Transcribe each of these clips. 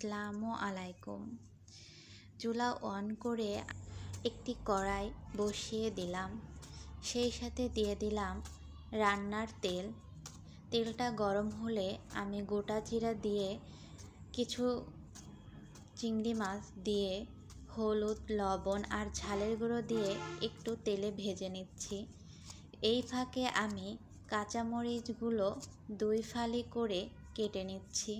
আসসালামু আলাইকুম। চুলা অন করে একটি কড়াই বসিয়ে দিলাম, সেই সাথে দিয়ে দিলাম রান্নার তেল। তেলটা গরম হলে আমি গোটা জিরা দিয়ে কিছু চিংড়ি মাছ দিয়ে হলুদ, লবণ আর ঝালের গুঁড়ো দিয়ে একটু তেলে ভেজে নিচ্ছি। এই ফাঁকে আমি কাঁচামরিচগুলো 2 ফালি করে কেটে নিচ্ছি।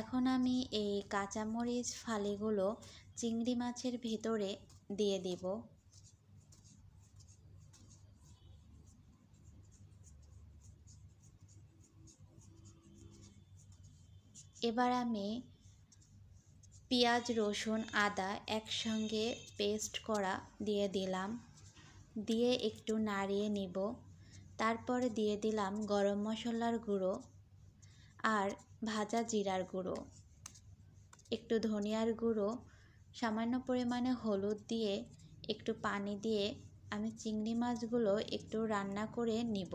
এখন আমি এই কাঁচামরিচ ফালিগুলো চিংড়ি মাছের ভেতরে দিয়ে দিব। এবার আমি পেঁয়াজ, রসুন, আদা একসঙ্গে পেস্ট করা দিয়ে দিলাম, দিয়ে একটু নাড়িয়ে নিব। তারপর দিয়ে দিলাম গরম মশলার গুঁড়ো আর ভাজা জিরার গুঁড়ো, একটু ধনিয়ার গুঁড়ো, সামান্য পরিমাণে হলুদ দিয়ে একটু পানি দিয়ে আমি চিংড়ি মাছগুলো একটু রান্না করে নিব।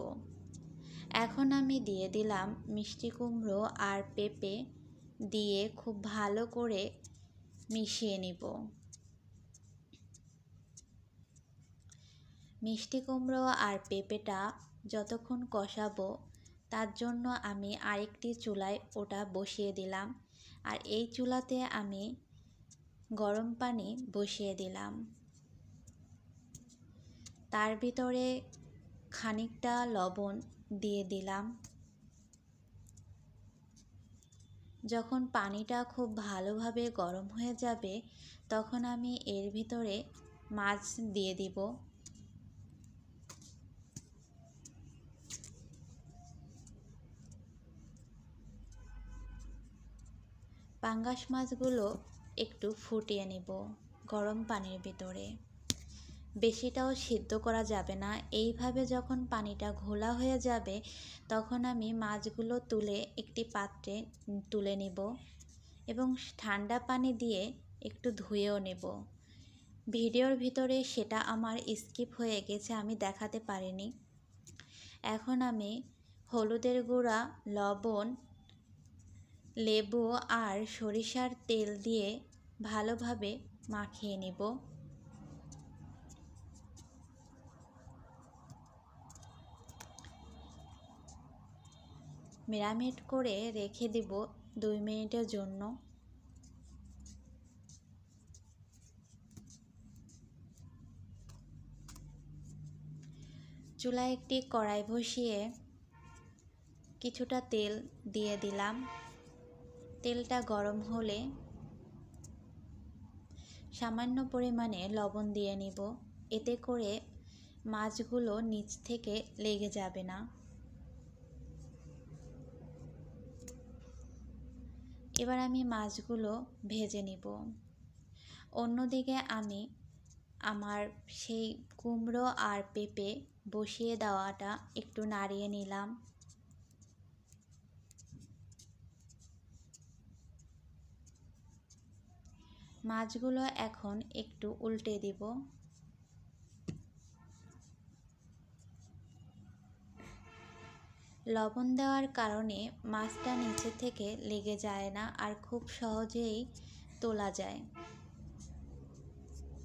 এখন আমি দিয়ে দিলাম মিষ্টি কুমড়ো আর পেঁপে দিয়ে খুব ভালো করে মিশিয়ে নিব। মিষ্টি কুমড়ো আর পেঁপেটা যতক্ষণ কষাবো তার জন্য আমি আরেকটি চুলায় ওটা বসিয়ে দিলাম, আর এই চুলাতে আমি গরম পানি বসিয়ে দিলাম। তার ভিতরে খানিকটা লবণ দিয়ে দিলাম। যখন পানিটা খুব ভালোভাবে গরম হয়ে যাবে তখন আমি এর ভিতরে মাছ দিয়ে দিব। পাঙ্গাস মাছগুলো একটু ফুটিয়ে নিব গরম পানির ভিতরে। বেশিটাও সিদ্ধ করা যাবে না। এইভাবে যখন পানিটা ঘোলা হয়ে যাবে তখন আমি মাছগুলো তুলে একটি পাত্রে তুলে নিব এবং ঠান্ডা পানি দিয়ে একটু ধুয়েও নেব। ভিডিওর ভিতরে সেটা আমার স্কিপ হয়ে গেছে, আমি দেখাতে পারিনি। এখন আমি হলুদের গুঁড়া, লবণ, লেবু আর সরিষার তেল দিয়ে ভালোভাবে মাখিয়ে নিব। ম্যারিনেট করে রেখে দিব 2 মিনিটের জন্য। চুলায় একটি কড়াই বসিয়ে কিছুটা তেল দিয়ে দিলাম। তেলটা গরম হলে সামান্য পরিমাণে লবণ দিয়ে নিব, এতে করে মাছগুলো নিচ থেকে লেগে যাবে না। এবার আমি মাছগুলো ভেজে নিব। অন্যদিকে আমি আমার সেই কুমড়ো আর পেঁপে বসিয়ে দেওয়াটা একটু নাড়িয়ে নিলাম। মাছগুলো এখন একটু উল্টে দিব। লবণ দেওয়ার কারণে মাছটা নিচে থেকে লেগে যায় না আর খুব সহজেই তোলা যায়।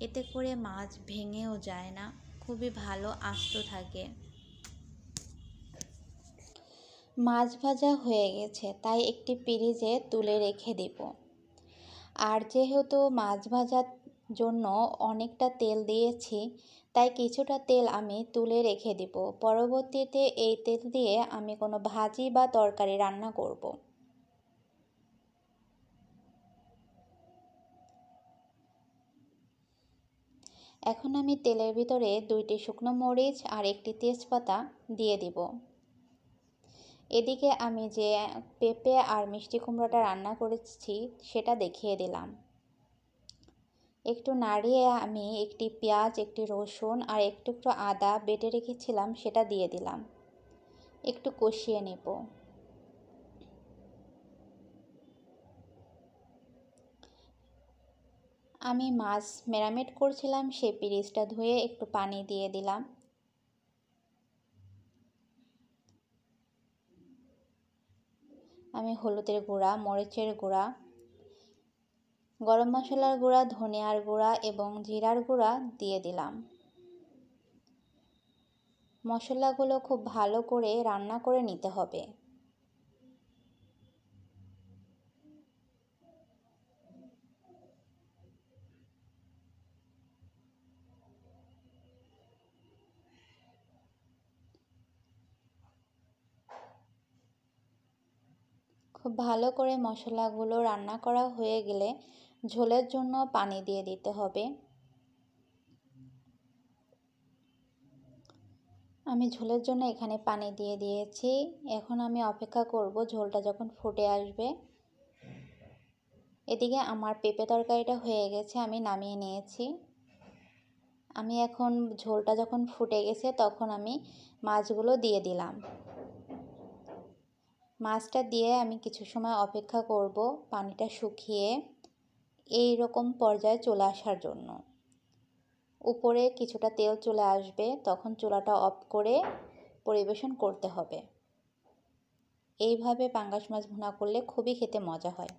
এতে করে মাছ ভেঙেও যায় না, খুবই ভালো আস্ত থাকে। মাছ ভাজা হয়ে গেছে, তাই একটি পিরিজে তুলে রেখে দিব। আর যেহেতু মাছ ভাজার জন্য অনেকটা তেল দিয়েছি, তাই কিছুটা তেল আমি তুলে রেখে দিব। পরবর্তীতে এই তেল দিয়ে আমি কোনো ভাজি বা তরকারি রান্না করব। এখন আমি তেলের ভিতরে 2টি শুকনো মরিচ আর একটি তেজপাতা দিয়ে দিব। এদিকে আমি যে পেঁপে আর মিষ্টি কুমড়োটা রান্না করেছি সেটা দেখিয়ে দিলাম। একটু নাড়িয়ে আমি একটি পেঁয়াজ, একটি রসুন আর একটু আদা বেটে রেখেছিলাম সেটা দিয়ে দিলাম। একটু কষিয়ে নেব। আমি মাছ ম্যারিনেট করছিলাম, সেই পিরিচটা ধুয়ে একটু পানি দিয়ে দিলাম। আমি হলুদের গুঁড়া, মরিচের গুঁড়া, গরম মশলার গুঁড়া, ধনিয়ার গুঁড়া এবং জিরার গুঁড়া দিয়ে দিলাম। মশলাগুলো খুব ভালো করে রান্না করে নিতে হবে। খুব ভালো করে মশলাগুলো রান্না করা হয়ে গেলে ঝোলের জন্য পানি দিয়ে দিতে হবে। আমি ঝোলের জন্য এখানে পানি দিয়ে দিয়েছি। এখন আমি অপেক্ষা করব ঝোলটা যখন ফুটে আসবে। এদিকে আমার পেঁপে তরকারিটা হয়ে গেছে, আমি নামিয়ে নিয়েছি। আমি এখন ঝোলটা যখন ফুটে গেছে তখন আমি মাছগুলো দিয়ে দিলাম। মাছটা দিয়ে আমি কিছু সময় অপেক্ষা করব পানিটা শুকিয়ে এই রকম পর্যায়ে চলে আসার জন্য। উপরে কিছুটা তেল চলে আসবে, তখন চুলাটা অফ করে পরিবেশন করতে হবে। এইভাবে পাঙ্গাস মাছ ভুনা করলে খুবই খেতে মজা হয়।